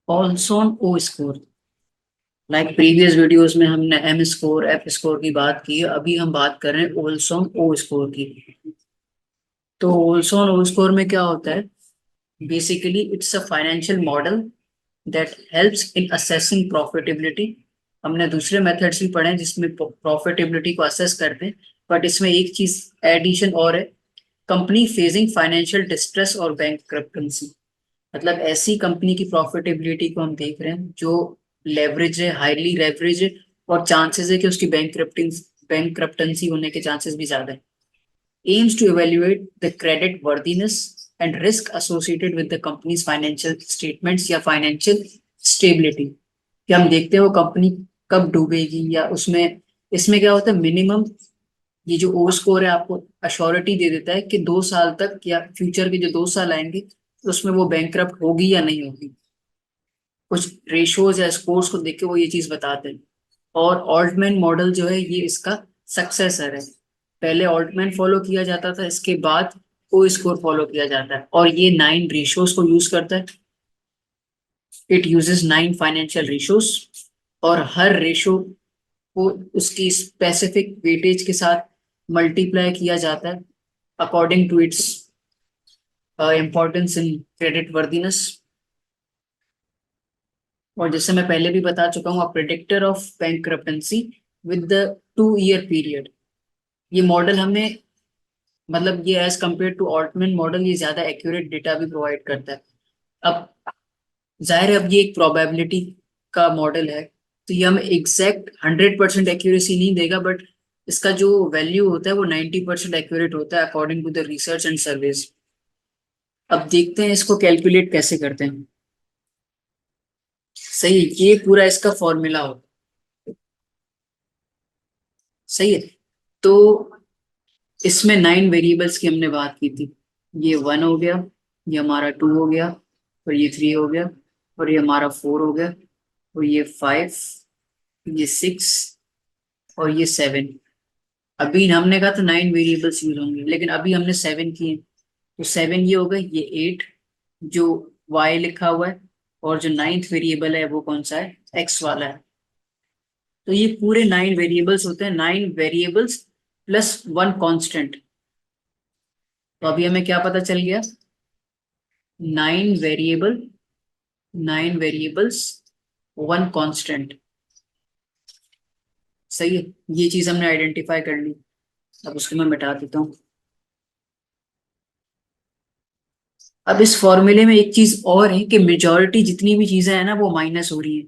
Also on O score. Like previous videos में हमने M score F score की बात की, अभी हम बात कर रहे हैं ऑल्सो ऑन ओ स्कोर की। तो ऑल्सो ऑन ओ स्कोर में क्या होता है? Basically it's a financial model that helps in assessing profitability. हमने दूसरे मेथड्स भी पढ़े हैं जिसमें प्रॉफिटेबिलिटी को असेस करते हैं, बट इसमें एक चीज एडिशन और है, कंपनी फेसिंग फाइनेंशियल डिस्ट्रेस और बैंक, मतलब ऐसी कंपनी की प्रॉफिटेबिलिटी को हम देख रहे हैं जो लेवरेज है, हाईली लेवरेज है, और चांसेस है कि उसकी बैंक करप्टेंसी होने के चांसेस भी ज्यादा है। Aims to evaluate the credit worthiness and risk associated with the company's financial statements या फाइनेंशियल स्टेबिलिटी, कि हम देखते हैं वो कंपनी कब डूबेगी, या उसमें इसमें क्या होता है, मिनिमम ये जो ओ स्कोर है आपको अश्योरिटी दे देता है कि 2 साल तक या फ्यूचर के जो 2 साल आएंगे उसमें वो बैंकरप्ट होगी या नहीं होगी। कुछ रेशोज या स्कोर्स को देख के वो ये चीज बताते हैं। और ऑल्टमैन मॉडल जो है ये इसका सक्सेसर है। पहले ऑल्टमैन फॉलो किया जाता था, इसके बाद ओ स्कोर फॉलो किया जाता है, और ये 9 रेशोज को यूज करता है। इट यूजेस 9 फाइनेंशियल रेशोज, और हर रेशो को उसकी स्पेसिफिक वेटेज के साथ मल्टीप्लाई किया जाता है according to its importance in credit worthiness. और जैसे मैं पहले भी बता चुका हूँ, predictor of bankruptcy with the 2 year period. ये मॉडल हमें, मतलब ये as compared to Altman model ये ज्यादा एक्यूरेट डेटा भी प्रोवाइड करता है। अब जाहिर है अब ये एक प्रोबेबिलिटी का मॉडल है, तो ये हमें एग्जैक्ट 100% एक्यूरेसी नहीं देगा, बट इसका जो वैल्यू होता है वो 90% एक्यूरेट होता है according to the research and surveys. अब देखते हैं इसको कैलकुलेट कैसे करते हैं। सही है, ये पूरा इसका फॉर्मूला होता है। सही है। तो इसमें 9 वेरिएबल्स की हमने बात की थी। ये 1 हो गया, ये हमारा 2 हो गया, और ये 3 हो गया, और ये हमारा 4 हो गया, और ये 5, ये 6, और ये 7। अभी हमने कहा था 9 वेरिएबल्स यूज होंगे, लेकिन अभी हमने 7 किए, तो 7 ये हो गए, ये 8 जो y लिखा हुआ है, और जो 9th वेरिएबल है वो कौन सा है, x वाला है। तो ये पूरे 9 वेरिएबल्स होते हैं, 9 वेरिएबल्स प्लस 1 कांस्टेंट। तो अभी हमें क्या पता चल गया, 9 वेरिएबल, 9 वेरिएबल्स, 1 कांस्टेंट। सही है, ये चीज हमने आइडेंटिफाई कर ली। अब उसको मैं मिटा देता हूँ। अब इस फॉर्मूले में एक चीज और है कि मेजॉरिटी जितनी भी चीजें हैं ना वो माइनस हो रही है।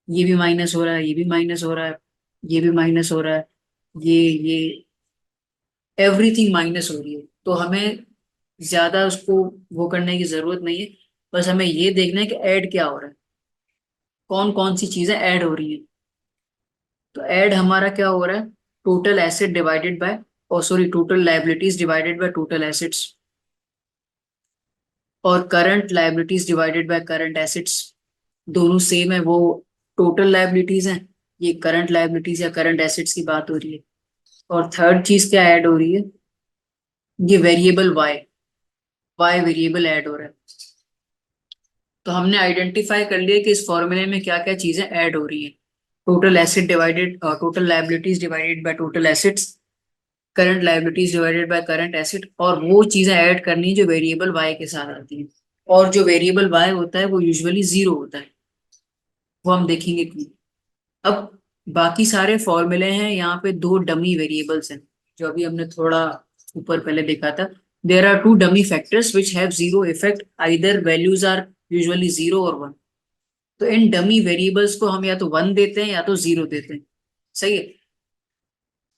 ये भी माइनस हो रहा है, ये भी माइनस हो रहा है, ये भी माइनस हो रहा है, ये एवरीथिंग माइनस हो रही है। तो हमें ज्यादा उसको वो करने की जरूरत नहीं है, बस हमें ये देखना है कि ऐड क्या हो रहा है, कौन कौन सी चीजें ऐड हो रही है। तो ऐड हमारा क्या हो रहा है, टोटल एसेट डिवाइडेड बाय, और sorry total liabilities divided by total assets, और current liabilities divided by current assets. दोनों सेम है, वो टोटल लाइबिलिटीज हैं, ये करंट लाइबिलिटीज या करंट एसेट्स की बात हो रही है। और थर्ड चीज क्या ऐड हो रही है, ये variable Y, Y variable add हो रहा है। तो हमने आइडेंटिफाई कर लिया कि इस फॉर्मूले में क्या क्या चीजें ऐड हो रही है। Total asset divided, total liabilities divided by total assets, current liabilities divided by current asset, और वो चीजें ऐड करनी है जो वेरिएबल वाई के साथ आती है। और जो वेरिएबल वाई होता है वो यूजुअली 0 होता है, वो हम देखेंगे क्यों। अब बाकी सारे फॉर्मूले हैं, यहाँ पे 2 डमी वेरिएबल्स हैं जो अभी हमने थोड़ा ऊपर पहले देखा था। There are 2 dummy factors which have zero effect, either values are usually 0 और 1। तो इन डमी वेरिएबल्स को हम या तो 1 देते हैं या तो 0 देते हैं। सही है।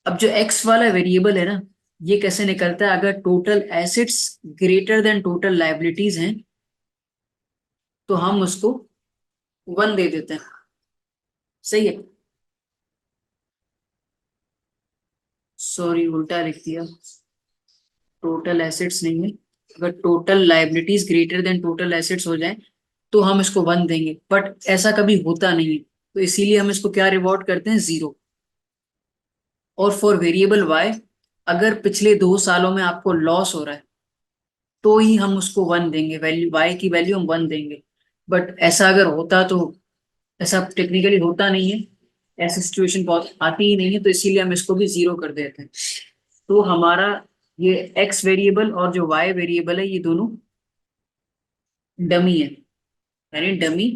अब जो एक्स वाला वेरिएबल है ना, ये कैसे निकलता है, अगर total assets greater than total liabilities हैं तो हम उसको 1 दे देते हैं। सही है, सॉरी उल्टा लिख दिया, टोटल एसेट्स नहीं है, अगर total liabilities greater than total assets हो जाए तो हम इसको 1 देंगे, बट ऐसा कभी होता नहीं है, तो इसीलिए हम इसको क्या रिवॉर्ड करते हैं, 0। और फॉर वेरिएबल वाई, अगर पिछले 2 सालों में आपको लॉस हो रहा है तो ही हम उसको 1 देंगे, वैल्यू वाई की वैल्यू हम 1 देंगे। बट ऐसा अगर होता तो, ऐसा टेक्निकली होता नहीं है, ऐसी सिचुएशन बहुत आती ही नहीं है, तो इसीलिए हम इसको भी जीरो कर देते हैं। तो हमारा ये एक्स वेरिएबल और जो वाई वेरिएबल है ये दोनों डमी है, यानी डमी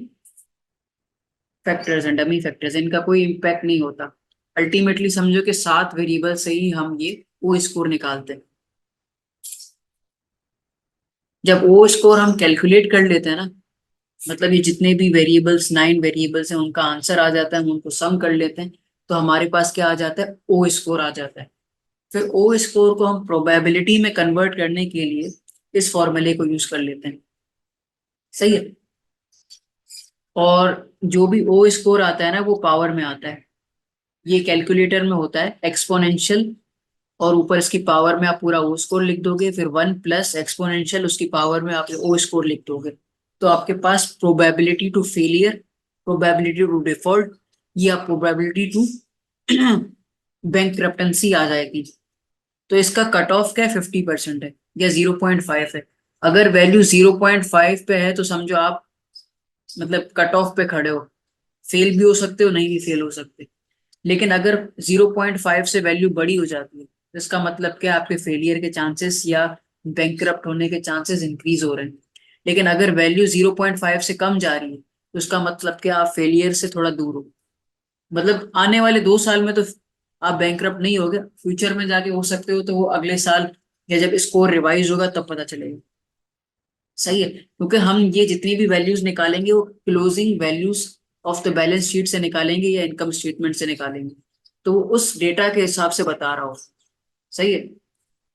फैक्टर्स हैं, डमी फैक्टर्स, इनका कोई इम्पैक्ट नहीं होता। अल्टीमेटली समझो कि 7 वेरिएबल से ही हम ये ओ स्कोर निकालते हैं। जब ओ स्कोर हम कैलकुलेट कर लेते हैं ना, मतलब ये जितने भी वेरिएबल्स 9 वेरिएबल्स हैं उनका आंसर आ जाता है, हम उनको सम कर लेते हैं, तो हमारे पास क्या आ जाता है, ओ स्कोर आ जाता है। फिर ओ स्कोर को हम प्रोबेबिलिटी में कन्वर्ट करने के लिए इस फॉर्मूले को यूज कर लेते हैं। सही है। और जो भी ओ स्कोर आता है ना वो पावर में आता है, ये कैलकुलेटर में होता है एक्सपोनेंशियल, और ऊपर इसकी पावर में आप पूरा ओ स्कोर लिख दोगे, फिर 1 प्लस एक्सपोनेंशियल उसकी पावर में आप ओ स्कोर लिख दोगे, तो आपके पास probability to failure, probability to default, या प्रोबेबिलिटी टू बैंक आ जाएगी। तो इसका कट ऑफ क्या है, 50% है या 0.5 है। अगर वैल्यू 0.5 पे है तो समझो आप मतलब कट ऑफ पे खड़े हो, फेल भी हो सकते हो, नहीं भी फेल हो सकते। लेकिन अगर 0.5 से वैल्यू बड़ी हो जाती है तो इसका मतलब क्या, आपके फेलियर के चांसेस या बैंकरप्ट होने के चांसेस इंक्रीज हो रहे हैं। लेकिन अगर वैल्यू 0.5 से कम जा रही है तो उसका मतलब क्या, आप फेलियर से थोड़ा दूर हो। मतलब आने वाले 2 साल में तो आप बैंकरप्ट नहीं होगे, फ्यूचर में जाके हो सकते हो, तो वो अगले साल या जब स्कोर रिवाइज होगा तब पता चलेगा। सही है, क्योंकि हम ये जितनी भी वैल्यूज निकालेंगे वो closing values of the balance sheet से निकालेंगे या इनकम स्टेटमेंट से निकालेंगे, तो वो उस डेटा के हिसाब से बता रहा हो। सही है।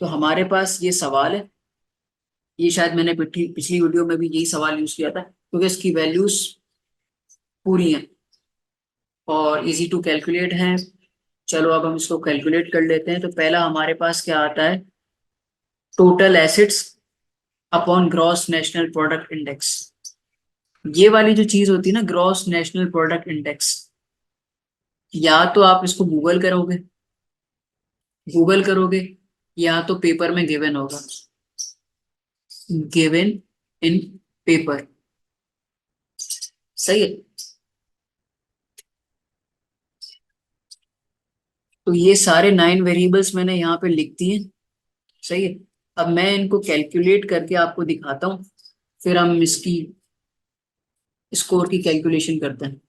तो हमारे पास ये सवाल है, ये शायद मैंने पिछली पिछली वीडियो में भी यही सवाल यूज किया था, क्योंकि इसकी वैल्यूज पूरी हैं और इजी टू कैलकुलेट हैं। चलो अब हम इसको कैलकुलेट कर लेते हैं। तो पहला हमारे पास क्या आता है, total assets upon gross national product index. ये वाली जो चीज होती है ना, ग्रॉस नेशनल प्रोडक्ट इंडेक्स, या तो आप इसको गूगल करोगे, या तो पेपर में गिवन होगा, गिवन इन पेपर। सही है। तो ये सारे 9 वेरिएबल्स मैंने यहाँ पे लिख दिए। सही है। अब मैं इनको कैलकुलेट करके आपको दिखाता हूँ, फिर हम इसकी स्कोर की कैलकुलेशन करते हैं।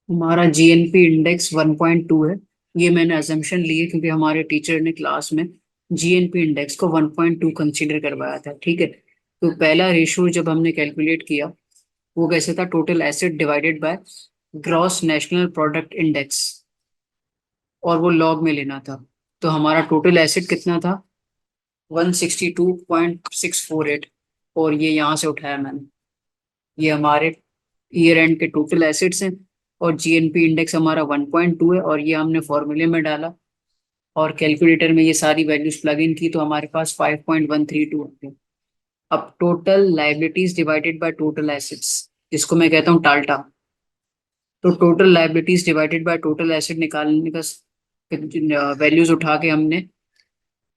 हमारा जीएनपी इंडेक्स 1.2 है, ये मैंने अजम्पशन ली है क्योंकि हमारे टीचर ने क्लास में जीएनपी इंडेक्स को 1.2 कंसीडर करवाया था। ठीक है। तो पहला रेशो जब हमने कैलकुलेट किया वो कैसे था, total asset divided by gross national product index, और वो लॉग में लेना था। तो हमारा टोटल एसेट कितना था, 162.648, और ये यहाँ से उठाया मैंने, ये हमारे ईयर एंड के टोटल एसेट्स हैं, और जीएनपी इंडेक्स हमारा 1.2 है, और ये हमने फॉर्मूले में डाला और कैलकुलेटर में ये सारी वैल्यूज प्लग इन की, तो हमारे पास 5.132 आ गया। अब total liabilities divided by total assets, जिसको मैं कहता हूँ टाल्टा। तो total liabilities divided by total asset निकालने का वैल्यूज उठा के हमने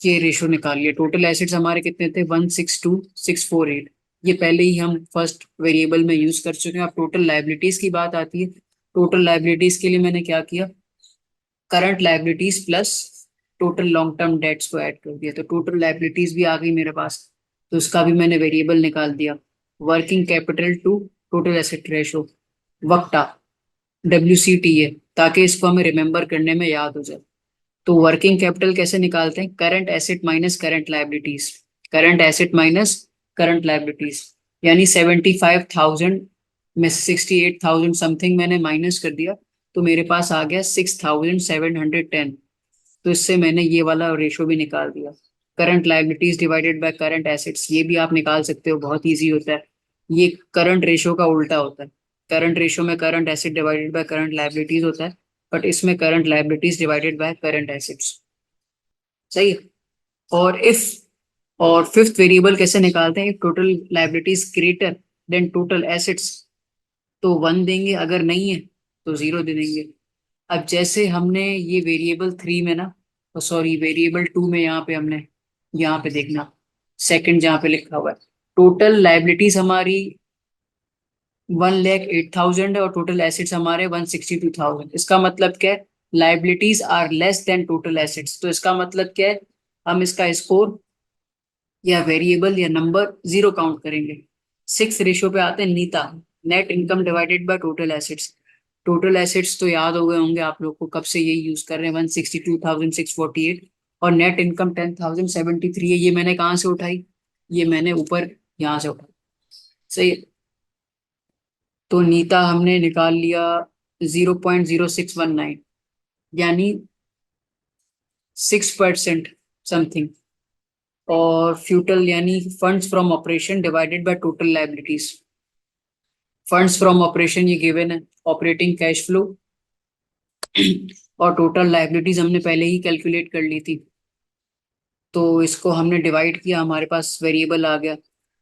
ये रेशो निकाल लिया। टोटल एसेट्स हमारे कितने थे, 162,648, ये पहले ही हम फर्स्ट वेरिएबल में यूज कर चुके हैं। अब टोटल लाइबिलिटीज की बात आती है। टोटल लाइबिलिटीज के लिए मैंने क्या किया, current liabilities plus total long term debts को ऐड कर दिया, तो टोटल लाइबिलिटीज भी आ गई मेरे पास, तो उसका भी मैंने वेरिएबल निकाल दिया। Working capital to total asset ratio, वक्टा, WCTA, ताकि इसको हमें रिमेम्बर करने में याद हो जाए। तो वर्किंग कैपिटल कैसे निकालते हैं, current asset minus current liabilities, current asset minus current liabilities, यानी 75,000 में 68,000 समथिंग मैंने माइनस कर दिया, तो मेरे पास आ गया 6,710। तो इससे मैंने ये वाला रेशो भी निकाल दिया। Current liabilities divided by current assets, ये भी आप निकाल सकते हो, बहुत ईजी होता है। ये करंट रेशो का उल्टा होता है। करंट रेशो में current asset divided by current liabilities होता है, बट इसमें current liabilities divided by current assets. सही है। और इफ, और फिफ्थ वेरिएबल कैसे निकालते हैं, total liabilities greater than total assets, तो 1 देंगे, अगर नहीं है तो 0 दे देंगे। अब जैसे हमने ये वेरिएबल 3 में ना, सॉरी वेरिएबल 2 में, यहाँ पे हमने, यहाँ पे देखना सेकंड जहाँ पे लिखा हुआ है, टोटल लाइबिलिटीज हमारी 1,08,000 है और टोटल एसेट्स हमारे 162,000। इसका मतलब क्या है? Liabilities are less than total assets. तो इसका मतलब क्या है? हम इसका स्कोर या वेरिएबल या नंबर जीरो काउंट करेंगे। 6 रेशियो पे आते हैं नीता, net income divided by total assets. Total assets तो याद हो गए होंगे आप लोग को, कब से यही यूज कर रहे हैं, 162,648। और नेट इनकम 10,073 है। ये मैंने कहाँ से उठाई? ये मैंने ऊपर यहाँ से उठाई। सही है। तो नीता हमने निकाल लिया 0.0619, यानी 6% समथिंग। और फ्यूटल यानी funds from operation divided by total liabilities. Funds from operation ये गिवन है, ऑपरेटिंग कैश फ्लो। और टोटल लाइबिलिटीज हमने पहले ही कैलकुलेट कर ली थी, तो इसको हमने डिवाइड किया, हमारे पास वेरिएबल आ गया।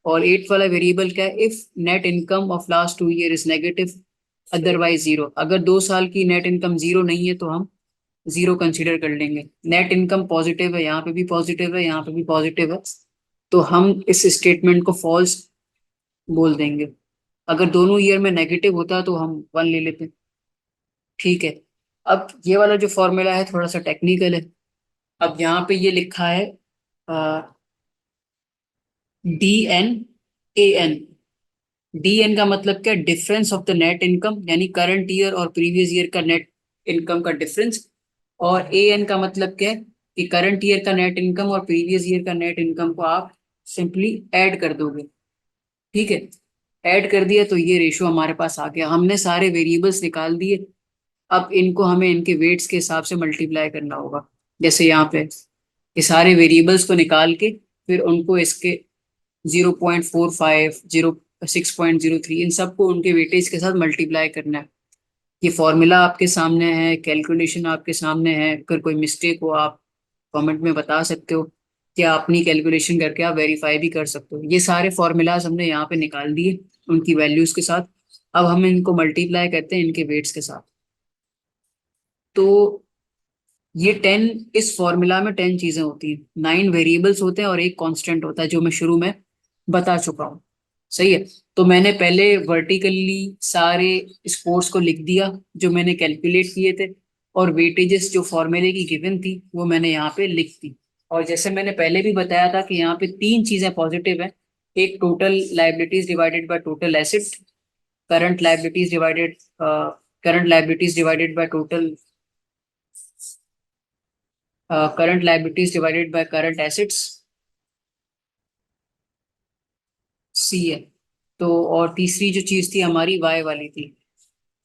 और 8 वाला वेरिएबल क्या है? If net income of last 2 year is negative otherwise zero. अगर 2 साल की नेट इनकम जीरो नहीं है तो हम जीरो कंसीडर कर लेंगे। नेट इनकम पॉजिटिव है, यहाँ पे भी पॉजिटिव है, यहाँ पे भी पॉजिटिव है, तो हम इस स्टेटमेंट को फॉल्स बोल देंगे। अगर दोनों ईयर में नेगेटिव होता तो हम 1 ले लेते। ठीक है। अब ये वाला जो फॉर्मूला है थोड़ा सा टेक्निकल है। अब यहाँ पे ये लिखा है DNAN। DN का मतलब क्या? Difference of the net income, यानी करंट ईयर और प्रीवियस ईयर का नेट इनकम का डिफरेंस। और AN का मतलब क्या है? कि करंट ईयर का नेट इनकम और प्रीवियस ईयर का नेट इनकम को आप सिंपली ऐड कर दोगे। ठीक है। ऐड कर दिया तो ये रेशो हमारे पास आ गया। हमने सारे वेरिएबल्स निकाल दिए। अब इनको हमें इनके वेट्स के हिसाब से मल्टीप्लाई करना होगा। जैसे यहाँ पे ये सारे वेरिएबल्स को निकाल के फिर उनको इसके 0.45, 6.03, इन सबको उनके वेटेज के साथ मल्टीप्लाई करना है। ये फॉर्मूला आपके सामने है, कैलकुलेशन आपके सामने है। अगर कोई मिस्टेक हो आप कमेंट में बता सकते हो, क्या अपनी कैलकुलेशन करके आप वेरीफाई भी कर सकते हो। ये सारे फॉर्मूलाज हमने यहाँ पे निकाल दिए उनकी वैल्यूज के साथ। अब हम इनको मल्टीप्लाई करते हैं इनके वेट्स के साथ। तो ये 10, इस फॉर्मूला में 10 चीजें होती हैं, 9 वेरिएबल्स होते हैं और एक कांस्टेंट होता है, जो मैं शुरू में बता चुका हूँ। सही है। तो मैंने पहले वर्टिकली सारे स्कोर्स को लिख दिया जो मैंने कैलकुलेट किए थे, और वेटेजेस जो फॉर्मूले की गिवन थी वो मैंने यहाँ पे लिख दी। और जैसे मैंने पहले भी बताया था कि यहाँ पे 3 चीजें पॉजिटिव है। एक total liabilities divided by total asset, current liabilities divided by total current liabilities divided by current assets, C है। तो और तीसरी जो चीज थी हमारी वाई वाली थी।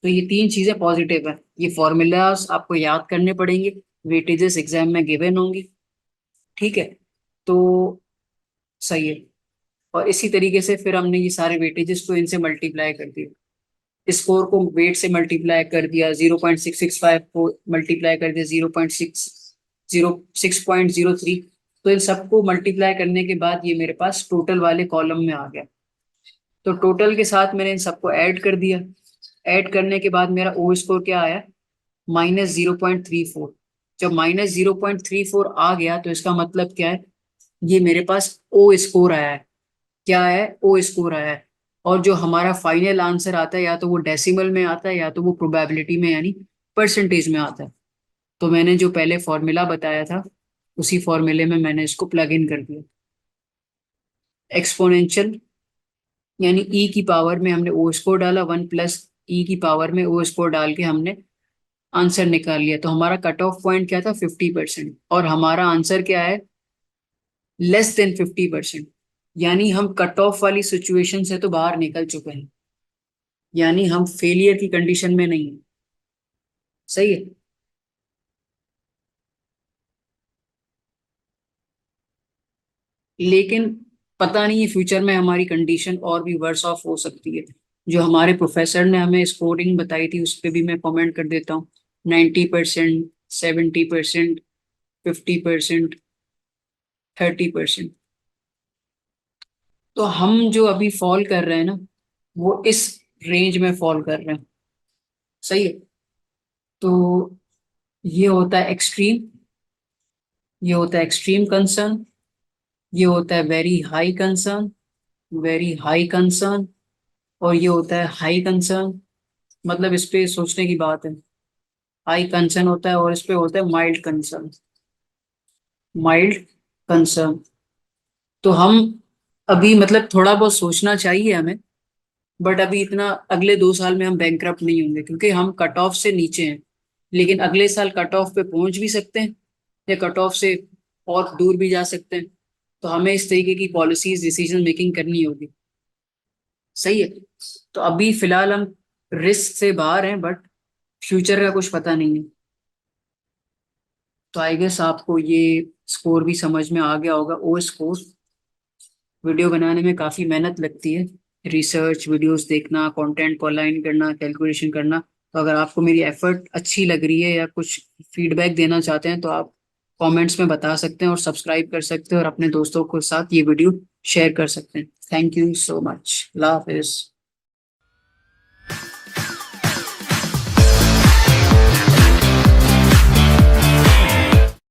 तो ये 3 चीजें पॉजिटिव है। ये फॉर्मूलाज आपको याद करने पड़ेंगे, वेटेजेस एग्जाम में गिवन होंगी। ठीक है। तो सही है। और इसी तरीके से फिर हमने ये सारे वेटेजेस को इनसे मल्टीप्लाई कर दिया, स्कोर को वेट से मल्टीप्लाई कर दिया, 0.665 को मल्टीप्लाई कर दिया 0.603। तो इन सबको मल्टीप्लाई करने के बाद ये मेरे पास टोटल वाले कॉलम में आ गया। तो टोटल के साथ मैंने इन सबको ऐड कर दिया। ऐड करने के बाद मेरा ओ स्कोर क्या आया? -0.34। जब -0.34 आ गया तो इसका मतलब क्या है? ये मेरे पास ओ स्कोर आया है। क्या है? ओ स्कोर आया है। और जो हमारा फाइनल आंसर आता है या तो वो डेसिमल में आता है या तो वो प्रोबेबिलिटी में यानी परसेंटेज में आता है। तो मैंने जो पहले फॉर्मूला बताया था उसी फॉर्मूले में मैंने इसको प्लग इन कर दिया। एक्सपोनेंशियल यानी ई की पावर में हमने ओ स्कोर डाला, 1 + ई की पावर में ओ स्कोर डाल के हमने आंसर निकाल लिया। तो हमारा कट ऑफ पॉइंट क्या था? 50%। और हमारा आंसर क्या है? <<50%। यानी हम कट ऑफ वाली सिचुएशन से तो बाहर निकल चुके हैं, यानी हम फेलियर की कंडीशन में नहीं है। सही है। लेकिन पता नहीं है फ्यूचर में हमारी कंडीशन और भी वर्स ऑफ हो सकती है। जो हमारे प्रोफेसर ने हमें स्कोरिंग बताई थी उस पर भी मैं कमेंट कर देता हूँ। 90%, 70%, 50%, 30%। तो हम जो अभी फॉल कर रहे हैं ना, वो इस रेंज में फॉल कर रहे हैं। सही है। तो ये होता है एक्सट्रीम, ये होता है एक्सट्रीम कंसर्न, ये होता है very high concern, very high concern, और ये होता है हाई कंसर्न, मतलब इस पे सोचने की बात है। हाई कंसर्न होता है और इस पे होता है माइल्ड कंसर्न। Mild concern. तो हम अभी मतलब थोड़ा बहुत सोचना चाहिए हमें, बट अभी इतना अगले 2 साल में हम बैंकरप्ट नहीं होंगे क्योंकि हम कट ऑफ से नीचे हैं। लेकिन अगले साल कट ऑफ पे पहुंच भी सकते हैं या कट ऑफ से और दूर भी जा सकते हैं। तो हमें इस तरीके की पॉलिसीज डिसीजन मेकिंग करनी होगी। सही है। तो अभी फिलहाल हम रिस्क से बाहर हैं, बट फ्यूचर का कुछ पता नहीं है। तो आई गेस आपको ये स्कोर भी समझ में आ गया होगा। ओ स्कोर। वीडियो बनाने में काफी मेहनत लगती है, रिसर्च, वीडियोस देखना, कंटेंट को अलाइन करना, कैलकुलेशन करना। तो अगर आपको मेरी एफर्ट अच्छी लग रही है या कुछ फीडबैक देना चाहते हैं तो आप कमेंट्स में बता सकते हैं और सब्सक्राइब कर सकते हैं और अपने दोस्तों के साथ ये वीडियो शेयर कर सकते हैं। Thank you so much. Allah Hafiz.